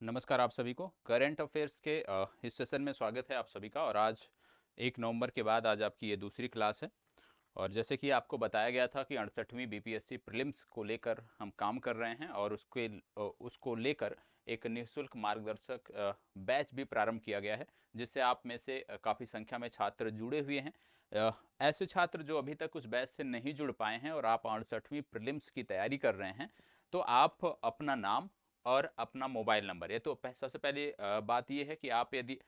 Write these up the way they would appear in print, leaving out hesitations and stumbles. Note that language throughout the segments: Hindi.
नमस्कार आप सभी को करंट अफेयर्स के इस सेशन में स्वागत है आप सभी का। और आज 1 नवंबर के बाद आज आपकी ये दूसरी क्लास है। और जैसे कि आपको बताया गया था कि 68वीं बीपीएससी प्रीलिम्स को लेकर हम काम कर रहे हैं और उसको लेकर एक निःशुल्क मार्गदर्शक बैच भी प्रारंभ किया गया है, जिससे आप में से काफ़ी संख्या में छात्र जुड़े हुए हैं। ऐसे छात्र जो अभी तक उस बैच से नहीं जुड़ पाए हैं और आप 68वीं प्रीलिम्स की तैयारी कर रहे हैं, तो आप अपना नाम और अपना मोबाइल नंबर, ये तो सबसे पहले बात ये है कि आप यदि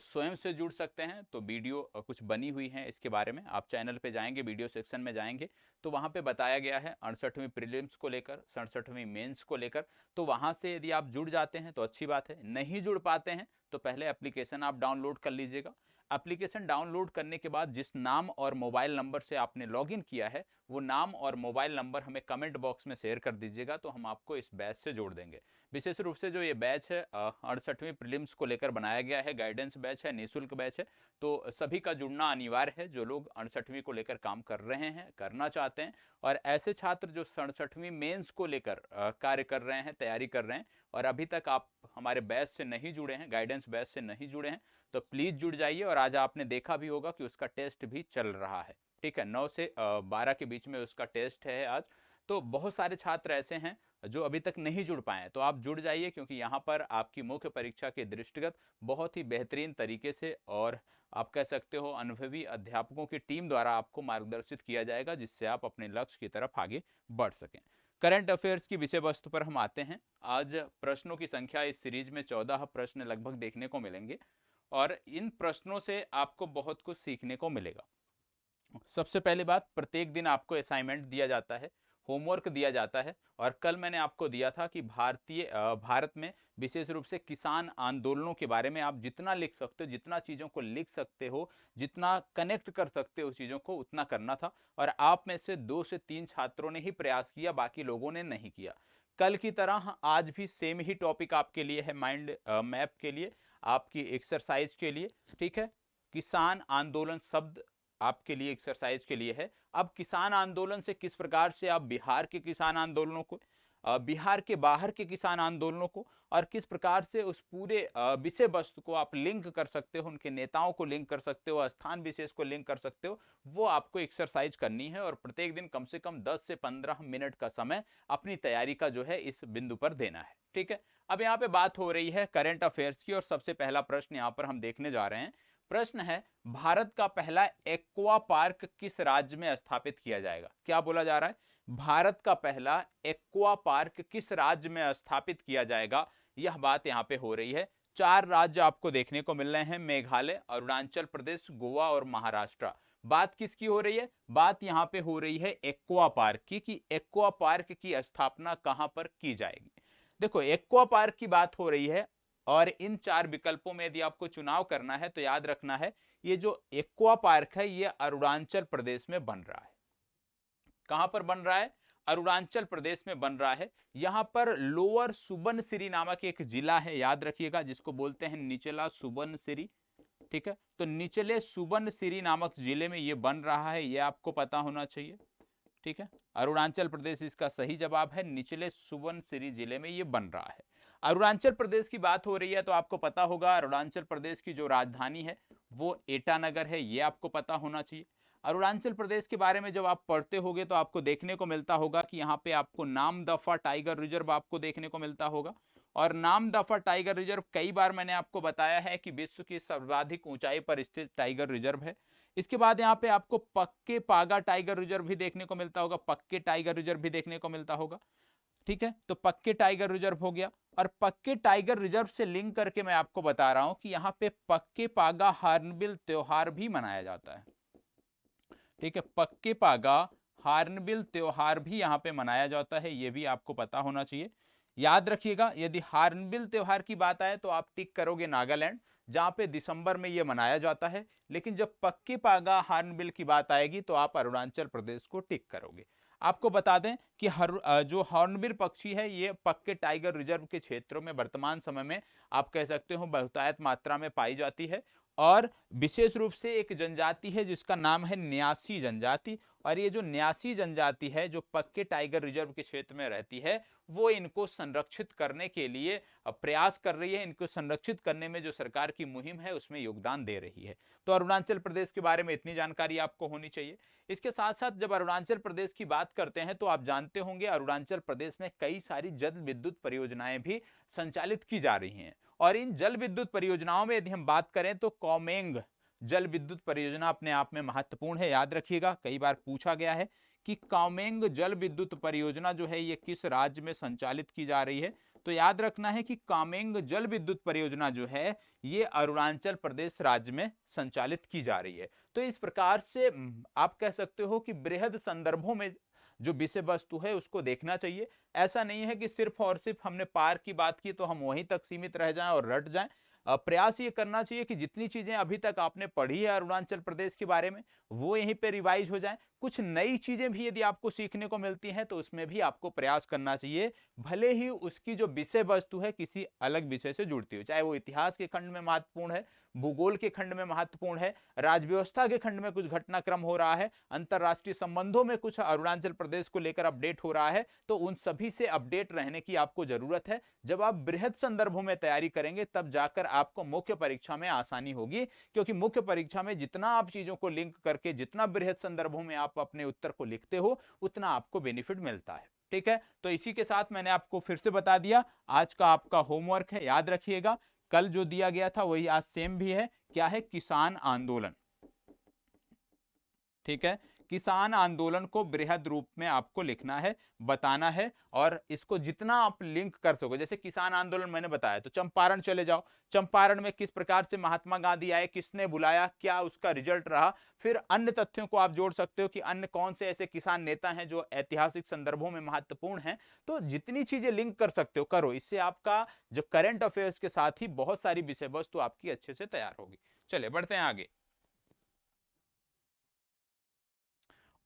स्वयं से जुड़ सकते हैं तो वीडियो कुछ बनी हुई है इसके बारे में। आप चैनल पे जाएंगे, वीडियो सेक्शन में जाएंगे तो वहाँ पे बताया गया है 68वीं प्रीलिम्स को लेकर, 67वीं मेंस को लेकर। तो वहाँ से यदि आप जुड़ जाते हैं तो अच्छी बात है, नहीं जुड़ पाते हैं तो पहले एप्लीकेशन आप डाउनलोड कर लीजिएगा। एप्लीकेशन डाउनलोड करने के बाद जिस नाम और मोबाइल नंबर से आपने लॉगिन किया है, वो नाम और मोबाइल नंबर हमें कमेंट बॉक्स में शेयर कर दीजिएगा, तो हम आपको इस बैच से जोड़ देंगे। विशेष रूप से जो ये बैच है 68वीं प्रीलिम्स को लेकर बनाया गया है, गाइडेंस बैच है, निःशुल्क बैच है। तो सभी का जुड़ना अनिवार्य है जो लोग 68वीं को लेकर काम कर रहे हैं, करना चाहते हैं। और ऐसे छात्र जो 67वीं मेंस को लेकर कार्य कर रहे हैं, तैयारी कर रहे हैं, और अभी तक आप हमारे बैच से नहीं जुड़े हैं, गाइडेंस बैच से नहीं जुड़े हैं, तो प्लीज़ जुड़ जाइए। और आज आपने देखा भी होगा कि उसका टेस्ट भी चल रहा है। ठीक है, 9 से 12 के बीच में उसका टेस्ट है आज। तो बहुत सारे छात्र ऐसे हैं जो अभी तक नहीं जुड़ पाए हैं, तो आप जुड़ जाइए, क्योंकि यहाँ पर आपकी मुख्य परीक्षा के दृष्टिगत बहुत ही बेहतरीन तरीके से और आप कह सकते हो अनुभवी अध्यापकों की टीम द्वारा आपको मार्गदर्शित किया जाएगा, जिससे आप अपने लक्ष्य की तरफ आगे बढ़ सकें। करंट अफेयर्स की विषय वस्तु पर हम आते हैं। आज प्रश्नों की संख्या इस सीरीज में 14 प्रश्न लगभग देखने को मिलेंगे और इन प्रश्नों से आपको बहुत कुछ सीखने को मिलेगा। सबसे पहली बात, प्रत्येक दिन आपको असाइनमेंट दिया जाता है, होमवर्क दिया जाता है। और कल मैंने आपको दिया था कि भारत में विशेष रूप से किसान आंदोलनों के बारे में आप जितना लिख सकते हो, जितना चीज़ों को लिख सकते हो, जितना कनेक्ट कर सकते हो चीज़ों को, उतना करना था। और आप में से 2 से 3 छात्रों ने ही प्रयास किया, बाकी लोगों ने नहीं किया। कल की तरह आज भी सेम ही टॉपिक आपके लिए है, माइंड मैप के लिए, आपकी एक्सरसाइज के लिए। ठीक है, किसान आंदोलन शब्द आपके लिए एक्सरसाइज के लिए है। अब किसान आंदोलन से किस प्रकार से आप बिहार के किसान आंदोलनों को, बिहार के बाहर के किसान आंदोलनों को, और किस प्रकार से उस पूरे विषय वस्तु को आप लिंक कर सकते हो, उनके नेताओं को लिंक कर सकते हो, स्थान विशेष को लिंक कर सकते हो, वो आपको एक्सरसाइज करनी है। और प्रत्येक दिन कम से कम 10 से 15 मिनट का समय अपनी तैयारी का जो है इस बिंदु पर देना है। ठीक है, अब यहाँ पे बात हो रही है करंट अफेयर्स की, और सबसे पहला प्रश्न यहाँ पर हम देखने जा रहे हैं। प्रश्न है, भारत का पहला एक्वा पार्क किस राज्य में स्थापित किया जाएगा? क्या बोला जा रहा है? भारत का पहला एक्वा पार्क किस राज्य में स्थापित किया जाएगा, यह बात यहां पे हो रही है। 4 राज्य आपको देखने को मिल रहे हैं, मेघालय, अरुणाचल प्रदेश, गोवा और महाराष्ट्र। बात किसकी हो रही है? बात यहां पे हो रही है एक्वा पार्क की, कि एक्वा पार्क की स्थापना कहां पर की जाएगी। देखो, एक्वा पार्क की बात हो रही है, और इन 4 विकल्पों में यदि आपको चुनाव करना है तो याद रखना है, ये जो एक्वा पार्क है ये अरुणाचल प्रदेश में बन रहा है। कहां पर बन रहा है? अरुणाचल प्रदेश में बन रहा है। यहां पर लोअर सुबनसिरी नामक एक जिला है, याद रखिएगा, जिसको बोलते हैं निचला सुबनसिरी। ठीक है, तो निचले सुबनसिरी नामक जिले में ये बन रहा है, ये आपको पता होना चाहिए। ठीक है, अरुणाचल प्रदेश इसका सही जवाब है, निचले सुबनसिरी जिले में ये बन रहा है। अरुणाचल प्रदेश की बात हो रही है तो आपको पता होगा अरुणाचल प्रदेश की जो राजधानी है वो ईटानगर है, ये आपको पता होना चाहिए। अरुणाचल प्रदेश के बारे में जब आप पढ़ते होगे तो आपको देखने को मिलता होगा कि यहाँ पे आपको नामदफा टाइगर रिजर्व आपको देखने को मिलता होगा। और नामदफा टाइगर रिजर्व कई बार मैंने आपको बताया है कि विश्व की सर्वाधिक ऊंचाई पर स्थित टाइगर रिजर्व है। इसके बाद यहाँ पे आपको पक्के पागा टाइगर रिजर्व भी देखने को मिलता होगा, पक्के टाइगर रिजर्व भी देखने को मिलता होगा। ठीक है, तो पक्के टाइगर रिजर्व हो गया। और पक्के टाइगर रिजर्व से लिंक करके मैं आपको बता रहा हूं कि यहाँ पे पक्के पागा हार्नबिल त्योहार भी मनाया जाता है। ठीक है, पक्के पागा हार्नबिल त्योहार भी यहाँ पे मनाया जाता है, ये भी आपको पता होना चाहिए। याद रखिएगा, यदि हार्नबिल त्योहार की बात आए तो आप टिक करोगे नागालैंड, जहां पे दिसंबर में ये मनाया जाता है। लेकिन जब पक्के पागा हार्नबिल की बात आएगी तो आप अरुणाचल प्रदेश को टिक करोगे। आपको बता दें कि जो हॉर्नबिल पक्षी है ये पक्के टाइगर रिजर्व के क्षेत्रों में वर्तमान समय में आप कह सकते हो बहुतायत मात्रा में पाई जाती है। और विशेष रूप से एक जनजाति है जिसका नाम है न्यासी जनजाति, और ये जो न्यासी जनजाति है जो पक्के टाइगर रिजर्व के क्षेत्र में रहती है, वो इनको संरक्षित करने के लिए प्रयास कर रही है। इनको संरक्षित करने में जो सरकार की मुहिम है उसमें योगदान दे रही है। तो अरुणाचल प्रदेश के बारे में इतनी जानकारी आपको होनी चाहिए। इसके साथ साथ जब अरुणाचल प्रदेश की बात करते हैं तो आप जानते होंगे अरुणाचल प्रदेश में कई सारी जल विद्युत परियोजनाएं भी संचालित की जा रही हैं। और इन जल विद्युत परियोजनाओं में यदि हम बात करें तो कौमेंग जल विद्युत परियोजना अपने आप में महत्वपूर्ण है। याद रखिएगा, कई बार पूछा गया है कि कामेंग जल विद्युत परियोजना जो है ये किस राज्य में संचालित की जा रही है। तो याद रखना है कि कामेंग जल विद्युत परियोजना जो है ये अरुणाचल प्रदेश राज्य में संचालित की जा रही है। तो इस प्रकार से आप कह सकते हो कि बृहद संदर्भों में जो विषय वस्तु है उसको देखना चाहिए। ऐसा नहीं है कि सिर्फ और सिर्फ हमने पार्क की बात की तो हम वहीं तक सीमित रह जाएं और रट जाएं। प्रयास ये करना चाहिए कि जितनी चीजें अभी तक आपने पढ़ी है अरुणाचल प्रदेश के बारे में वो यहीं पे रिवाइज हो जाएं। कुछ नई चीजें भी यदि आपको सीखने को मिलती हैं तो उसमें भी आपको प्रयास करना चाहिए, भले ही उसकी जो विषय वस्तु है किसी अलग विषय से जुड़ती हो, चाहे वो इतिहास के खंड में महत्वपूर्ण है, भूगोल के खंड में महत्वपूर्ण है, राजव्यवस्था के खंड में कुछ घटनाक्रम हो रहा है, अंतरराष्ट्रीय संबंधों में कुछ अरुणाचल प्रदेश को लेकर अपडेट हो रहा है, तो उन सभी से अपडेट रहने की आपको जरूरत है। जब आप बृहद संदर्भों में तैयारी करेंगे तब जाकर आपको मुख्य परीक्षा में आसानी होगी, क्योंकि मुख्य परीक्षा में जितना आप चीजों को लिंक करके जितना बृहद संदर्भों में आप अपने उत्तर को लिखते हो उतना आपको बेनिफिट मिलता है। ठीक है, तो इसी के साथ मैंने आपको फिर से बता दिया आज का आपका होमवर्क है, याद रखिएगा कल जो दिया गया था वही आज सेम भी है। क्या है? किसान आंदोलन। ठीक है, किसान आंदोलन को बृहद रूप में आपको लिखना है, बताना है, और इसको जितना आप लिंक कर सको, जैसे किसान आंदोलन मैंने बताया तो चंपारण चले जाओ, चंपारण में किस प्रकार से महात्मा गांधी आए, किसने बुलाया, क्या उसका रिजल्ट रहा, फिर अन्य तथ्यों को आप जोड़ सकते हो कि अन्य कौन से ऐसे किसान नेता हैं जो ऐतिहासिक संदर्भों में महत्वपूर्ण हैं। तो जितनी चीजें लिंक कर सकते हो करो, इससे आपका जो करंट अफेयर्स के साथ ही बहुत सारी विषय वस्तु आपकी अच्छे से तैयार होगी। चलिए बढ़ते हैं आगे।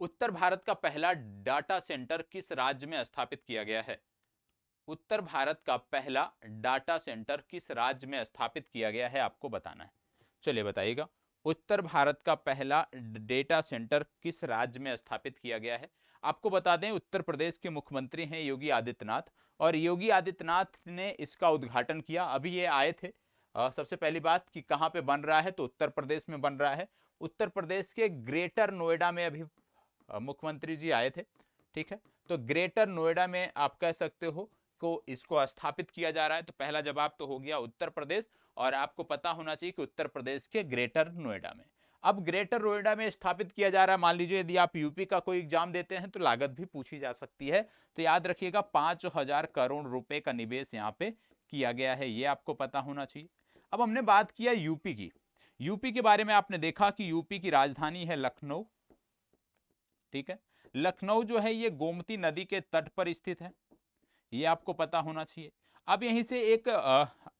उत्तर भारत का पहला डाटा सेंटर किस राज्य में स्थापित किया गया है? उत्तर भारत का पहला डाटा सेंटर किस राज्य में स्थापित किया गया है आपको बताना है। चलिए बताइएगा, उत्तर भारत का पहला डेटा सेंटर किस राज्य में स्थापित किया गया है? आपको बता दें उत्तर प्रदेश के मुख्यमंत्री हैं योगी आदित्यनाथ, और योगी आदित्यनाथ ने इसका उद्घाटन किया। अभी ये आए थे। सबसे पहली बात कि कहाँ पे बन रहा है, तो उत्तर प्रदेश में बन रहा है। उत्तर प्रदेश के ग्रेटर नोएडा में अभी मुख्यमंत्री जी आए थे। ठीक है, तो ग्रेटर नोएडा में आप कह सकते हो को इसको स्थापित किया जा रहा है। तो पहला जवाब तो हो गया उत्तर प्रदेश, और आपको पता होना चाहिए कि उत्तर प्रदेश के ग्रेटर नोएडा में। अब ग्रेटर नोएडा में स्थापित किया जा रहा है। मान लीजिए यदि आप यूपी का कोई एग्जाम देते हैं तो लागत भी पूछी जा सकती है। तो याद रखिएगा 5,000 करोड़ रुपए का निवेश यहाँ पे किया गया है, ये आपको पता होना चाहिए। अब हमने बात किया यूपी की। यूपी के बारे में आपने देखा कि यूपी की राजधानी है लखनऊ। ठीक है, लखनऊ जो है ये गोमती नदी के तट पर स्थित है, ये आपको पता होना चाहिए। अब यहीं से एक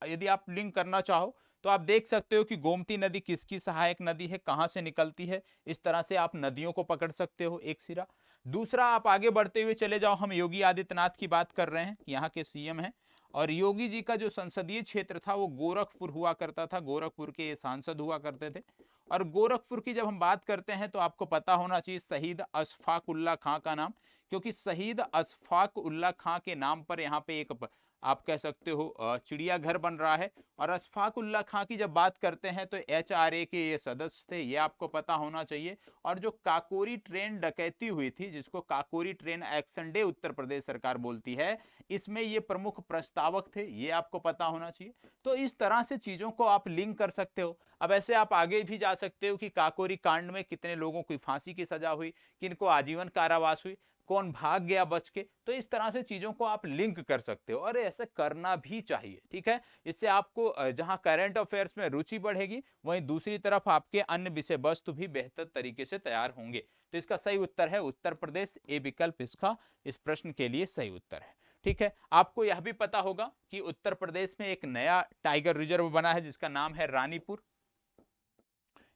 यदि आप लिंक करना चाहो तो आप देख सकते हो कि गोमती नदी किसकी सहायक नदी है, कहां से निकलती है। इस तरह से आप नदियों को पकड़ सकते हो, एक सिरा। दूसरा, आप आगे बढ़ते हुए चले जाओ, हम योगी आदित्यनाथ की बात कर रहे हैं, यहाँ के सीएम हैं, और योगी जी का जो संसदीय क्षेत्र था वो गोरखपुर हुआ करता था, गोरखपुर के ये सांसद हुआ करते थे। और गोरखपुर की जब हम बात करते हैं तो आपको पता होना चाहिए शहीद अशफाक उल्ला खां का नाम, क्योंकि शहीद अशफाक उल्ला खां के नाम पर यहाँ पे एक आप कह सकते हो चिड़ियाघर बन रहा है। और अशफाक उल्ला खां की जब बात करते हैं तो एचआरए के ये सदस्य थे, ये आपको पता होना चाहिए। और जो काकोरी ट्रेन डकैती हुई थी, जिसको Kakori train action day Uttar Pradesh सरकार बोलती है, इसमें ये प्रमुख प्रस्तावक थे, ये आपको पता होना चाहिए। तो इस तरह से चीजों को आप लिंक कर सकते हो। अब ऐसे आप आगे भी जा सकते हो कि काकोरी कांड में कितने लोगों को फांसी की सजा हुई, किनको आजीवन कारावास हुई, कौन भाग गया बच के। तो इस तरह से चीजों को आप लिंक कर सकते हो, और ऐसे करना भी चाहिए। ठीक है, इससे आपको जहां करंट अफेयर्स में रुचि बढ़ेगी वहीं दूसरी तरफ आपके अन्य विषय वस्तु भी बेहतर तरीके से तैयार होंगे। तो इसका सही उत्तर है उत्तर प्रदेश, ए विकल्प इसका इस प्रश्न के लिए सही उत्तर है। ठीक है, आपको यह भी पता होगा कि उत्तर प्रदेश में एक नया टाइगर रिजर्व बना है जिसका नाम है रानीपुर,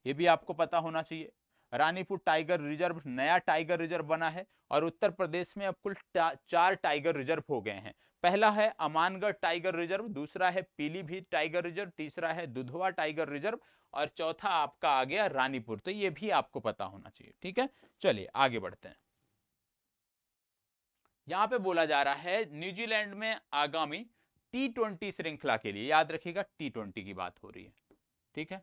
ये भी आपको पता होना चाहिए। रानीपुर टाइगर रिजर्व नया टाइगर रिजर्व बना है, और उत्तर प्रदेश में अब कुल 4 टाइगर रिजर्व हो गए हैं। पहला है अमानगढ़ टाइगर रिजर्व, दूसरा है पीलीभीत टाइगर रिजर्व, तीसरा है दुधवा टाइगर रिजर्व और चौथा आपका आ गया रानीपुर। तो ये भी आपको पता होना चाहिए, ठीक है। चलिए आगे बढ़ते हैं। यहां पे बोला जा रहा है न्यूजीलैंड में आगामी T20 श्रृंखला के लिए, याद रखिएगा T20 की बात हो रही है, ठीक है।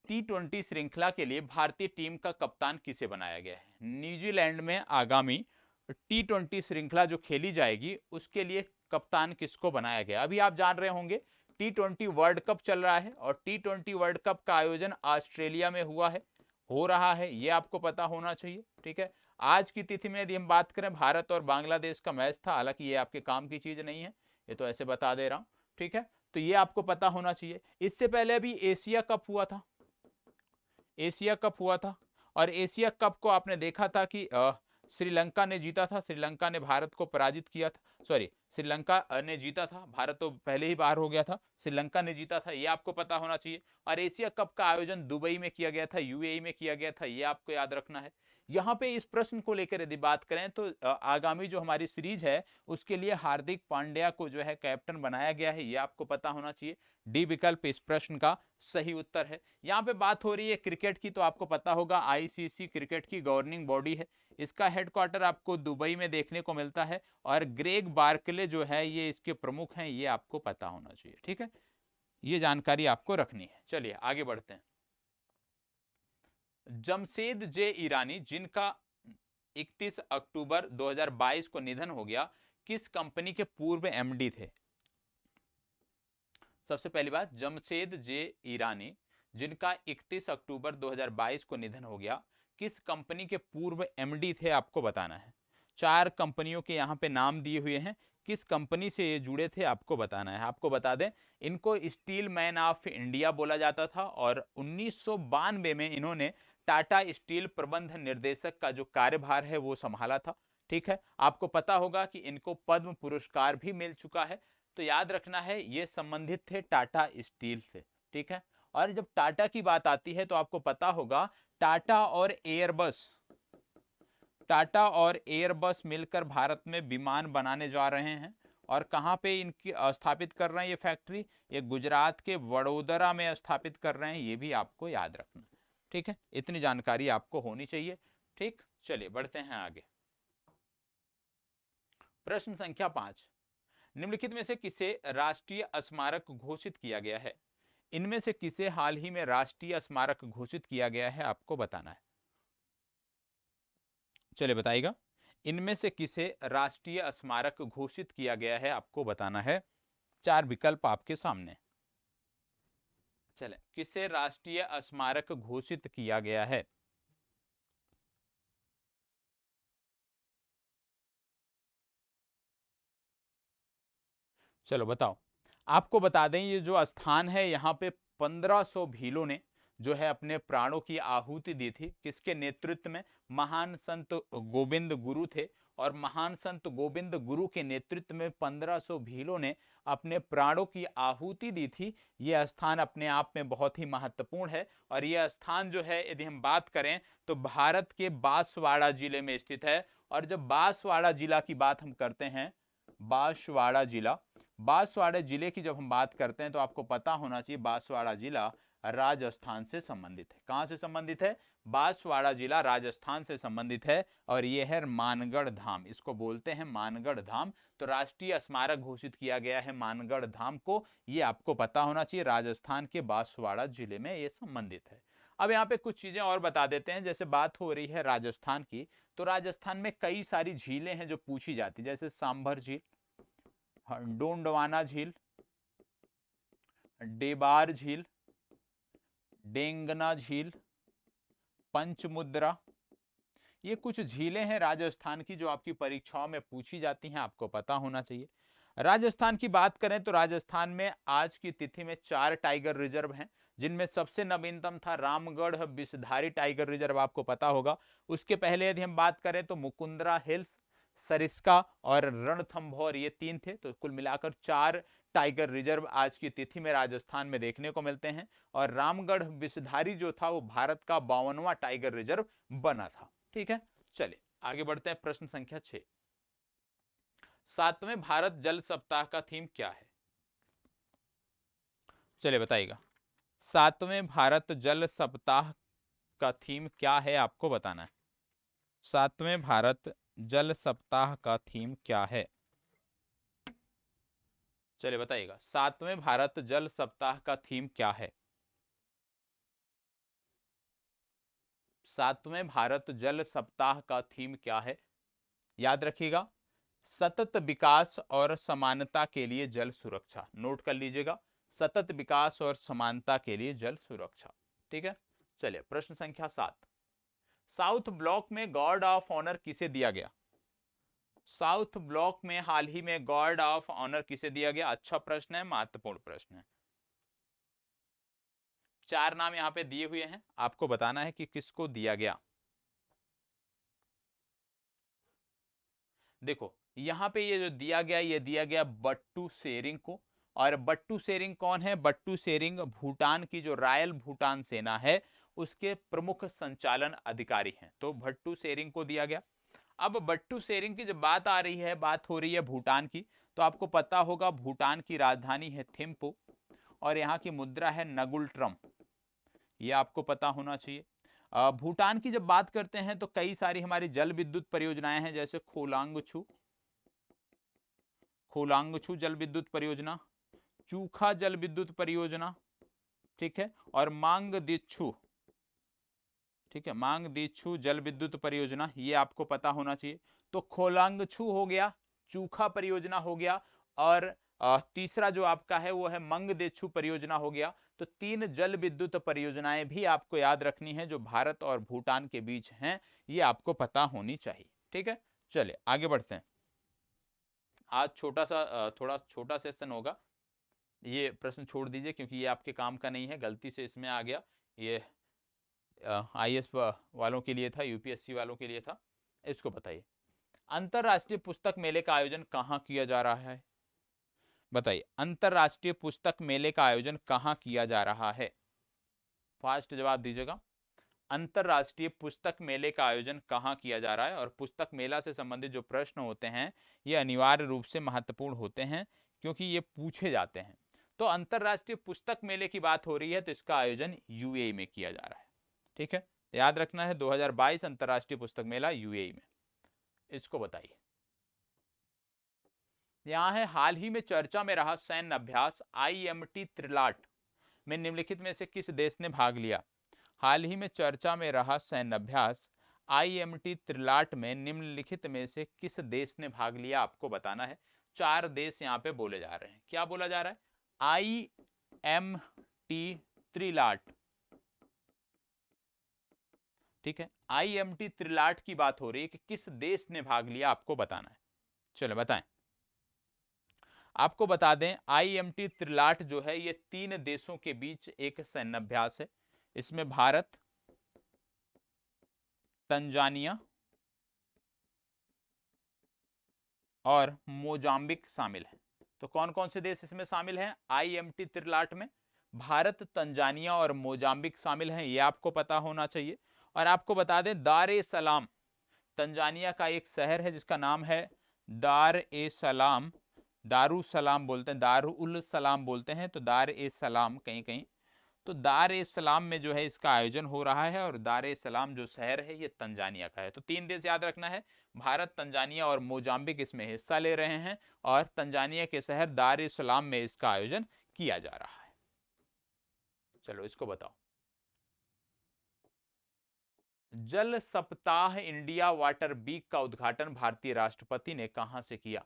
T20 श्रृंखला के लिए भारतीय टीम का कप्तान किसे बनाया गया है? न्यूजीलैंड में आगामी T20 श्रृंखला जो खेली जाएगी उसके लिए कप्तान किसको बनाया गया? अभी आप जान रहे होंगे T20 वर्ल्ड कप चल रहा है और T20 वर्ल्ड कप का आयोजन ऑस्ट्रेलिया में हुआ है, हो रहा है, ये आपको पता होना चाहिए, ठीक है। आज की तिथि में यदि हम बात करें, भारत और बांग्लादेश का मैच था, हालांकि ये आपके काम की चीज नहीं है, ये तो ऐसे बता दे रहा हूं, ठीक है। तो ये आपको पता होना चाहिए। इससे पहले अभी एशिया कप हुआ था, एशिया कप हुआ था और एशिया कप को आपने देखा था कि श्रीलंका ने जीता था, श्रीलंका ने भारत को पराजित किया था, सॉरी श्रीलंका ने जीता था, भारत तो पहले ही बाहर हो गया था, श्रीलंका ने जीता था, ये आपको पता होना चाहिए। और एशिया कप का आयोजन दुबई में किया गया था, यूएई में किया गया था, ये आपको याद रखना है। यहाँ पे इस प्रश्न को लेकर यदि बात करें तो आगामी जो हमारी सीरीज है उसके लिए हार्दिक पांड्या को जो है कैप्टन बनाया गया है, ये आपको पता होना चाहिए। डी विकल्प इस प्रश्न का सही उत्तर है। यहाँ पे बात हो रही है क्रिकेट की, तो आपको पता होगा आईसीसी क्रिकेट की गवर्निंग बॉडी है, इसका हेडक्वार्टर आपको दुबई में देखने को मिलता है और ग्रेग बार्कले जो है ये इसके प्रमुख हैं, ये आपको पता होना चाहिए, ठीक है। ये जानकारी आपको रखनी है। चलिए आगे बढ़ते हैं। जमशेद जे ईरानी जिनका 31 अक्टूबर 2022 को निधन हो गया, किस कंपनी के पूर्व एमडी थे? सबसे पहली बात, जमशेद जे ईरानी जिनका 31 अक्टूबर 2022 को निधन हो गया, किस कंपनी के पूर्व एमडी थे आपको बताना है। 4 कंपनियों के यहाँ पे नाम दिए हुए हैं, किस कंपनी से ये जुड़े थे आपको बताना है। आपको बता दें इनको स्टील मैन ऑफ इंडिया बोला जाता था और 1992 में इन्होंने टाटा स्टील प्रबंध निर्देशक का जो कार्यभार है वो संभाला था, ठीक है। आपको पता होगा कि इनको पद्म पुरस्कार भी मिल चुका है। तो याद रखना है ये संबंधित थे टाटा स्टील से, ठीक है। और जब टाटा की बात आती है तो आपको पता होगा टाटा और एयरबस, टाटा और एयरबस मिलकर भारत में विमान बनाने जा रहे हैं। और कहां पे इनकी स्थापित कर रहे हैं ये फैक्ट्री? ये गुजरात के वडोदरा में स्थापित कर रहे हैं, ये भी आपको याद रखना, ठीक है। इतनी जानकारी आपको होनी चाहिए, ठीक। चलिए बढ़ते हैं आगे। प्रश्न संख्या 5, निम्नलिखित में से किसे राष्ट्रीय स्मारक घोषित किया गया है? इनमें से किसे हाल ही में राष्ट्रीय स्मारक घोषित किया गया है आपको बताना है। चलिए बताइएगा, इनमें से किसे राष्ट्रीय स्मारक घोषित किया गया है आपको बताना है। 4 विकल्प आपके सामने। चले, किसे राष्ट्रीय स्मारक घोषित किया गया है? चलो बताओ। आपको बता दें ये जो स्थान है यहाँ पे 1500 भीलों ने जो है अपने प्राणों की आहुति दी थी, किसके नेतृत्व में? महान संत गोविंद गुरु थे और महान संत गोविंद गुरु के नेतृत्व में 1500 भीलों ने अपने प्राणों की आहुति दी थी। यह स्थान अपने आप में बहुत ही महत्वपूर्ण है और यह स्थान जो है यदि हम बात करें तो भारत के बांसवाड़ा जिले में स्थित है। और जब बांसवाड़ा जिला की बात हम करते हैं, बांसवाड़ा जिला, बांसवाड़ा जिले की जब हम बात करते हैं तो आपको पता होना चाहिए बांसवाड़ा जिला राजस्थान से संबंधित है। कहां से संबंधित है? बांसवाड़ा जिला राजस्थान से संबंधित है और यह है मानगढ़ धाम, इसको बोलते हैं मानगढ़ धाम। तो राष्ट्रीय स्मारक घोषित किया गया है मानगढ़ धाम को, यह आपको पता होना चाहिए, राजस्थान के बांसवाड़ा जिले में यह संबंधित है। अब यहाँ पे कुछ चीजें और बता देते हैं। जैसे बात हो रही है राजस्थान की, तो राजस्थान में कई सारी झीलें हैं जो पूछी जाती, जैसे सांभर झील, डोंडवाना झील, डेबार झील, डेंगना झील, पंचमुद्रा, ये कुछ झीलें हैं राजस्थान की जो आपकी परीक्षाओं में पूछी जाती हैं, आपको पता होना चाहिए। राजस्थान की बात करें तो राजस्थान में आज की तिथि में 4 टाइगर रिजर्व हैं, जिनमें सबसे नवीनतम था रामगढ़ विषधारी टाइगर रिजर्व, आपको पता होगा। उसके पहले यदि हम बात करें तो मुकुंदरा हिल्स, सरिस्का और रणथंभौर, ये 3 थे। तो कुल मिलाकर 4 टाइगर रिजर्व आज की तिथि में राजस्थान में देखने को मिलते हैं और रामगढ़ विषधारी जो था वो भारत का 52वां टाइगर रिजर्व बना था, ठीक है। चलिए आगे बढ़ते हैं। प्रश्न संख्या 6, 7वें भारत जल सप्ताह का थीम क्या है? चलिए बताइएगा। 7वें भारत जल सप्ताह का थीम क्या है, आपको बताना है। 7वें भारत जल सप्ताह का थीम क्या है? चलिए बताइएगा, 7वें भारत जल सप्ताह का थीम क्या है? 7वें भारत जल सप्ताह का थीम क्या है? याद रखिएगा, सतत विकास और समानता के लिए जल सुरक्षा। नोट कर लीजिएगा, सतत विकास और समानता के लिए जल सुरक्षा। ठीक है, चलिए प्रश्न संख्या 7। साउथ ब्लॉक में गार्ड ऑफ ऑनर किसे दिया गया? साउथ ब्लॉक में हाल ही में गार्ड ऑफ ऑनर किसे दिया गया? अच्छा प्रश्न है, महत्वपूर्ण प्रश्न है। 4 नाम यहां पे दिए हुए हैं, आपको बताना है कि किसको दिया गया। देखो यहां पे ये जो दिया गया, ये दिया गया बट्टू शेरिंग को। और बट्टू शेरिंग कौन है? बट्टू शेरिंग भूटान की जो रॉयल भूटान सेना है उसके प्रमुख संचालन अधिकारी हैं, तो भट्टू शेरिंग को दिया गया। अब बट्टू शेरिंग की जब बात आ रही है, बात हो रही है भूटान की, तो आपको पता होगा भूटान की राजधानी है थिम्पू और यहाँ की मुद्रा है नगुल ट्रम, ये आपको पता होना चाहिए। भूटान की जब बात करते हैं तो कई सारी हमारी जल विद्युत परियोजनाएं हैं, जैसे खोलांगछू जल विद्युत परियोजना, चूखा जल विद्युत परियोजना, ठीक है, और मांगदेछु, ठीक है, मांगदेछु जल विद्युत परियोजना, ये आपको पता होना चाहिए। तो खोलांगछू हो गया, चूखा परियोजना हो गया, और तीसरा जो आपका है वो है मंगदेछु परियोजना हो गया। तो 3 जल विद्युत परियोजनाएं भी आपको याद रखनी है जो भारत और भूटान के बीच हैं, ये आपको पता होनी चाहिए। ठीक है, चलिए आगे बढ़ते हैं। आज छोटा सा थोड़ा छोटा सेशन होगा, ये प्रश्न छोड़ दीजिए क्योंकि ये आपके काम का नहीं है, गलती से इसमें आ गया। ये आईएएस वालों के लिए था, यूपीएससी वालों के लिए था। इसको बताइए, अंतरराष्ट्रीय पुस्तक मेले का आयोजन कहाँ किया जा रहा है? बताइए, अंतरराष्ट्रीय पुस्तक मेले का आयोजन कहाँ किया जा रहा है? फास्ट जवाब दीजिएगा। अंतरराष्ट्रीय पुस्तक मेले का आयोजन कहाँ किया जा रहा है? और पुस्तक मेला से संबंधित जो प्रश्न होते हैं ये अनिवार्य रूप से महत्वपूर्ण होते हैं क्योंकि ये पूछे जाते हैं। तो अंतरराष्ट्रीय पुस्तक मेले की बात हो रही है तो इसका आयोजन यूएई में किया जा रहा है। ठीक है, याद रखना है 2022 अंतरराष्ट्रीय पुस्तक मेला यूएई में। इसको बताइए। यहाँ है, हाल ही में चर्चा में रहा सैन्य अभ्यास आईएमटी त्रिलाट में निम्नलिखित में से किस देश ने भाग लिया? हाल ही में चर्चा में रहा सैन्य अभ्यास आईएमटी त्रिलाट में निम्नलिखित में से किस देश ने भाग लिया, आपको बताना है। 4 देश यहाँ पे बोले जा रहे हैं। क्या बोला जा रहा है? आईएमटी त्रिलाट, ठीक है, आईएमटी त्रिलाट की बात हो रही है कि किस देश ने भाग लिया, आपको बताना है। चलो बताएं। आपको बता दें, आईएमटी त्रिलाट जो है ये 3 देशों के बीच एक सैन्य अभ्यास है। इसमें भारत, तंजानिया और मोजाम्बिक शामिल है। तो कौन कौन से देश इसमें शामिल हैं आईएमटी त्रिलाट में? भारत, तंजानिया और मोजाम्बिक शामिल हैं, ये आपको पता होना चाहिए। और आपको बता दें, दार ए सलाम तंजानिया का एक शहर है जिसका नाम है दार ए सलाम, दारू सलाम बोलते हैं, दारुल सलाम बोलते हैं, तो दार ए सलाम कहीं कहीं। तो दार ए सलाम में जो है इसका आयोजन हो रहा है और दार ए सलाम जो शहर है ये तंजानिया का है। तो 3 देश याद रखना है, भारत, तंजानिया और मोजाम्बिक इसमें हिस्सा ले रहे हैं और तंजानिया के शहर दार ए सलाम में इसका आयोजन किया जा रहा है। चलो इसको बताओ। जल सप्ताह इंडिया वाटर वीक का उद्घाटन भारतीय राष्ट्रपति ने कहां से किया?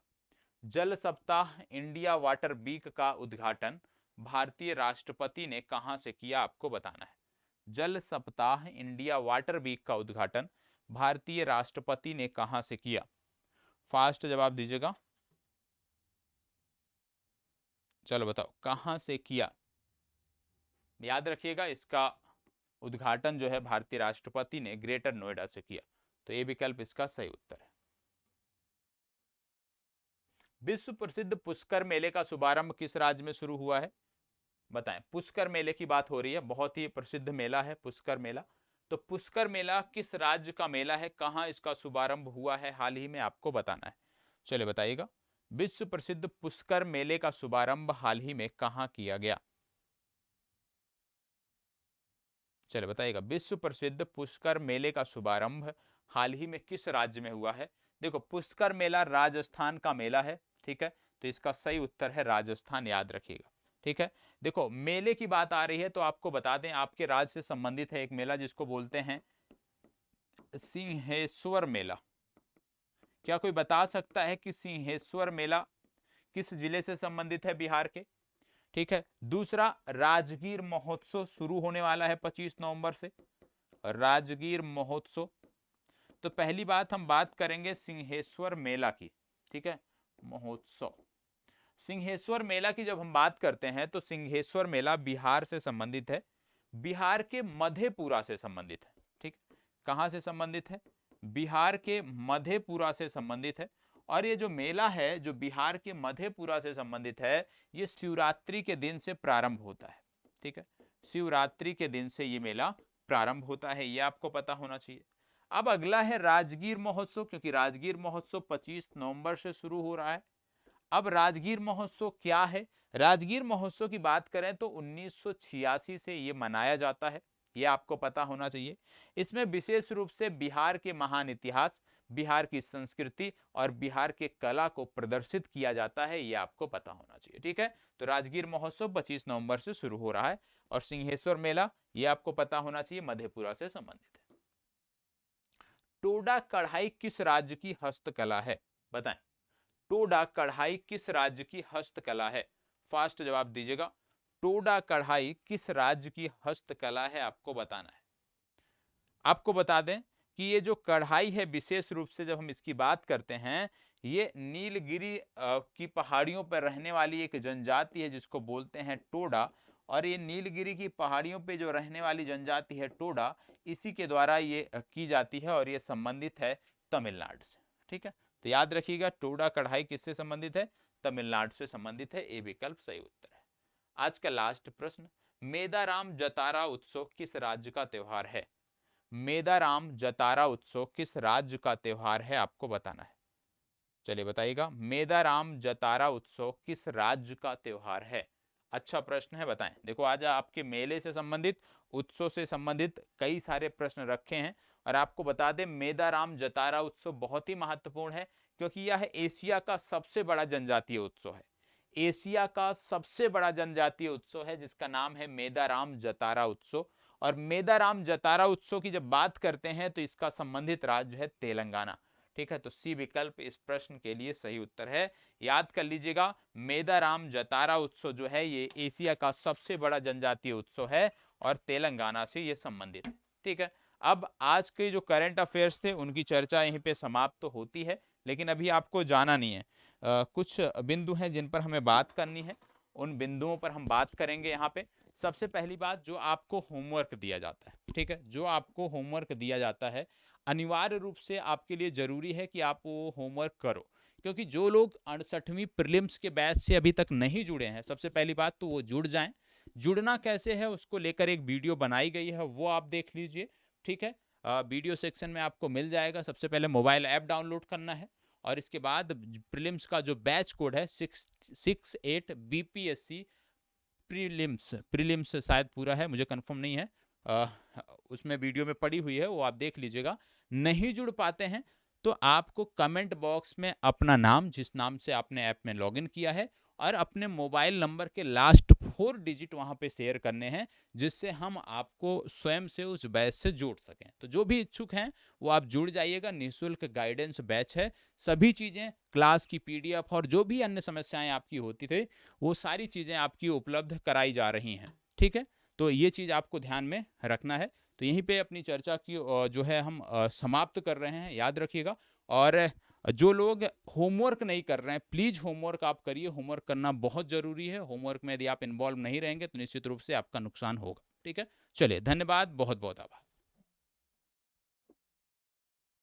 जल सप्ताह इंडिया वाटर वीक का उद्घाटन भारतीय राष्ट्रपति ने कहां से किया, आपको बताना है। जल सप्ताह इंडिया वाटर वीक का उद्घाटन भारतीय राष्ट्रपति ने कहां से किया? फास्ट जवाब दीजिएगा। चलो बताओ कहां से किया? याद रखिएगा, इसका उद्घाटन जो है भारतीय राष्ट्रपति ने ग्रेटर नोएडा से किया, तो ये विकल्प इसका सही उत्तर है। विश्व प्रसिद्ध पुष्कर मेले का शुभारंभ किस राज्य में शुरू हुआ है? बताएं। पुष्कर मेले की बात हो रही है, बहुत ही प्रसिद्ध मेला है पुष्कर मेला। तो पुष्कर मेला किस राज्य का मेला है, कहां इसका शुभारंभ हुआ है हाल ही में, आपको बताना है। चलिए बताइएगा। विश्व प्रसिद्ध पुष्कर मेले का शुभारंभ हाल ही में कहाँ किया गया? चलिए बताइएगा, विश्व प्रसिद्ध पुष्कर मेले का शुभारंभ हाल ही में किस राज्य में हुआ है? देखो, पुष्कर मेला राजस्थान का मेला है, ठीक है, तो इसका सही उत्तर है राजस्थान, याद रखिएगा, ठीक है। देखो, मेले की बात आ रही है तो आपको बता दें, आपके राज्य से संबंधित है एक मेला जिसको बोलते हैं सिंहेश्वर मेला। क्या कोई बता सकता है कि सिंहेश्वर मेला किस जिले से संबंधित है बिहार के? ठीक है। दूसरा, राजगीर महोत्सव शुरू होने वाला है 25 नवंबर से, राजगीर महोत्सव। तो पहली बात हम बात करेंगे सिंहेश्वर मेला की, ठीक है, महोत्सव। सिंहेश्वर मेला की जब हम बात करते हैं तो सिंहेश्वर मेला बिहार से संबंधित है, बिहार के मधेपुरा से संबंधित है, ठीक। कहां से संबंधित है? बिहार के मधेपुरा से संबंधित है। और ये जो मेला है जो बिहार के मधेपुरा से संबंधित है, ये शिवरात्रि के दिन से प्रारंभ होता है, ठीक है, शिवरात्रि के दिन से ये मेला प्रारंभ होता है, ये आपको पता होना चाहिए। अब अगला है राजगीर महोत्सव, क्योंकि राजगीर महोत्सव 25 नवंबर से शुरू हो रहा है। अब राजगीर महोत्सव क्या है? राजगीर महोत्सव की बात करें तो 1986 से ये मनाया जाता है, ये आपको पता होना चाहिए। इसमें विशेष रूप से बिहार के महान इतिहास, बिहार की संस्कृति और बिहार के कला को प्रदर्शित किया जाता है, ये आपको पता होना चाहिए, ठीक है। तो राजगीर महोत्सव 25 नवंबर से शुरू हो रहा है। और सिंहेश्वर मेला, ये आपको पता होना चाहिए, मधेपुरा से संबंधित है। टोडा कढ़ाई किस राज्य की हस्तकला है? बताएं, टोडा कढ़ाई किस राज्य की हस्तकला है? फास्ट जवाब दीजिएगा। टोडा कढ़ाई किस राज्य की हस्तकला है, आपको बताना है। आपको बता दें कि ये जो कढ़ाई है, विशेष रूप से जब हम इसकी बात करते हैं, ये नीलगिरी की पहाड़ियों पर रहने वाली एक जनजाति है जिसको बोलते हैं टोडा। और ये नीलगिरी की पहाड़ियों पे जो रहने वाली जनजाति है टोडा, इसी के द्वारा ये की जाती है और ये संबंधित है तमिलनाडु से, ठीक है। तो याद रखिएगा, टोडा कढ़ाई किससे संबंधित है? तमिलनाडु से संबंधित है, ए विकल्प सही उत्तर है। आज का लास्ट प्रश्न, मेदाराम जतारा उत्सव किस राज्य का त्योहार है? मेदाराम जतारा उत्सव किस राज्य का त्योहार है, आपको बताना है। चलिए बताइएगा, मेदाराम जतारा उत्सव किस राज्य का त्योहार है? अच्छा प्रश्न है, बताएं। देखो, आज आपके मेले से संबंधित, उत्सव से संबंधित कई सारे प्रश्न रखे हैं। और आपको बता दें, मेदाराम जतारा उत्सव बहुत ही महत्वपूर्ण है, क्योंकि यह एशिया का सबसे बड़ा जनजातीय उत्सव है। एशिया का सबसे बड़ा जनजातीय उत्सव है जिसका नाम है मेदाराम जतारा उत्सव। और मेदाराम जतारा उत्सव की जब बात करते हैं तो इसका संबंधित राज्य है तेलंगाना, ठीक है। तो सी विकल्प इस प्रश्न के लिए सही उत्तर है। याद कर लीजिएगा, मेदाराम जतारा उत्सव जो है ये एशिया का सबसे बड़ा जनजातीय उत्सव है और तेलंगाना से ये संबंधित है, ठीक है। अब आज के जो करंट अफेयर्स थे उनकी चर्चा यहीं पे समाप्त तो होती है, लेकिन अभी आपको जाना नहीं है। कुछ बिंदु हैं जिन पर हमें बात करनी है, उन बिंदुओं पर हम बात करेंगे यहाँ पे। सबसे पहली बात, जो आपको होमवर्क दिया जाता है, ठीक है, जो आपको होमवर्क दिया जाता है, अनिवार्य रूप से आपके लिए जरूरी है कि आप वो होमवर्क करो। क्योंकि जो लोग 68वीं प्रीलिम्स के बैच से अभी तक नहीं जुड़े हैं, सबसे पहली बात तो वो जुड़ जाएं। जुड़ना कैसे है उसको लेकर एक वीडियो बनाई गई है, वो आप देख लीजिए, ठीक है। वीडियो सेक्शन में आपको मिल जाएगा। सबसे पहले मोबाइल ऐप डाउनलोड करना है और इसके बाद प्रीलिम्स का जो बैच कोड है 668 BPSC प्रीलिम्स, प्रीलिम्स शायद पूरा है, मुझे कंफर्म नहीं है, उसमें वीडियो में पड़ी हुई है, वो आप देख लीजिएगा। नहीं जुड़ पाते हैं तो आपको कमेंट बॉक्स में अपना नाम, जिस नाम से आपने ऐप में लॉगिन किया है, और अपने मोबाइल नंबर के लास्ट 4 डिजिट वहां पे शेयर करने हैं, जिससे हम आपको स्वयं से उस बैच से जोड़ सकें। तो जो भी इच्छुक हैं वो आप जुड़ जाइएगा, निःशुल्क गाइडेंस बैच है। सभी चीज़ें, क्लास की PDF और जो भी अन्य समस्याएं आपकी होती थी, वो सारी चीज़ें आपकी उपलब्ध कराई जा रही हैं, ठीक है। तो ये चीज़ आपको ध्यान में रखना है। तो यहीं पे अपनी चर्चा की जो है हम समाप्त कर रहे हैं, याद रखिएगा। और जो लोग होमवर्क नहीं कर रहे हैं, प्लीज़ होमवर्क आप करिए, होमवर्क करना बहुत ज़रूरी है। होमवर्क में यदि आप इन्वॉल्व नहीं रहेंगे तो निश्चित रूप से आपका नुकसान होगा, ठीक है। चलिए, धन्यवाद, बहुत बहुत आभार।